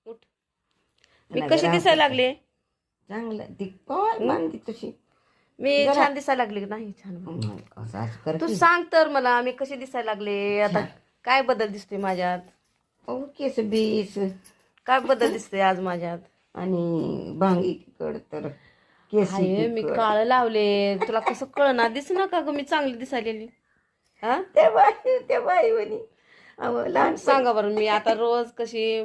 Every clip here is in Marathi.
उठ. मी कशी दिसायला लागले? चांगलं ती काय मानती तशी. मी छान दिसायला लागले की नाही? छान. असं कर तू सांग तर मला मी कशी दिसायला लागले आता. काय बदल दिसतोय माझ्यात? केस बीस काय बदल दिसतोय आज माझ्यात? आणि भांगीकड तर केस हाय मी काळ लावले, तुला कसं कळणार? दिस ना का ग मी चांगली दिसायलेली? हा त्या बाई म्हणी लहान सांगा बरं. मी आता रोज कशी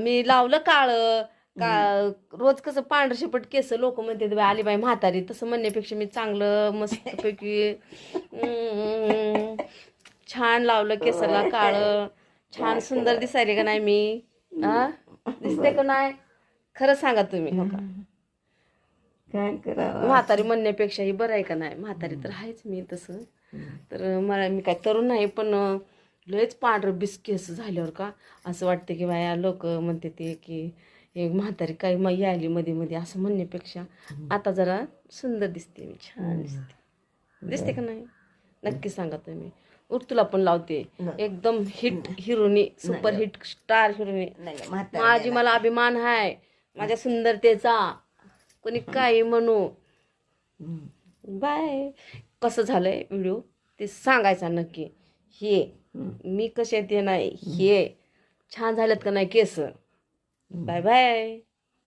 मी लावलं काळ का रोज कसं पांढर शेपट केस लोक म्हणते बाई आली बाई म्हातारी, तसं म्हणण्यापेक्षा मी चांगलं मस्तपैकी छान लावलं केसाला काळ. छान सुंदर दिसायले का नाही मी? दिसते का नाही? खरं सांगा तुम्ही. हो का? काय करावं म्हातारी म्हणण्यापेक्षाही बरं आहे का नाही? म्हातारी तर आहेच मी तसं. तर मला मी काय तरुण नाही, पण लयच पांढरं बिस केस झाल्यावर का असं वाटतं की बाया लोक म्हणते ते की एक म्हातारी काही मग आली मध्ये मध्ये असं म्हणण्यापेक्षा आता जरा सुंदर दिसते मी, छान दिसते. दिसते का नाही? नक्की सांगा तुम्ही. उठ तुला पण लावते. एकदम हिट हिरोनी, सुपर हिट स्टार हिरोनी. माझी मला अभिमान आहे माझ्या सुंदरतेचा. कोणी काही म्हणू. बाय. कसं झालंय व्हिडिओ ते सांगायचा नक्की. हे मी कसे ते नाही, हे छान झालेत का नाही केस? Bye bye.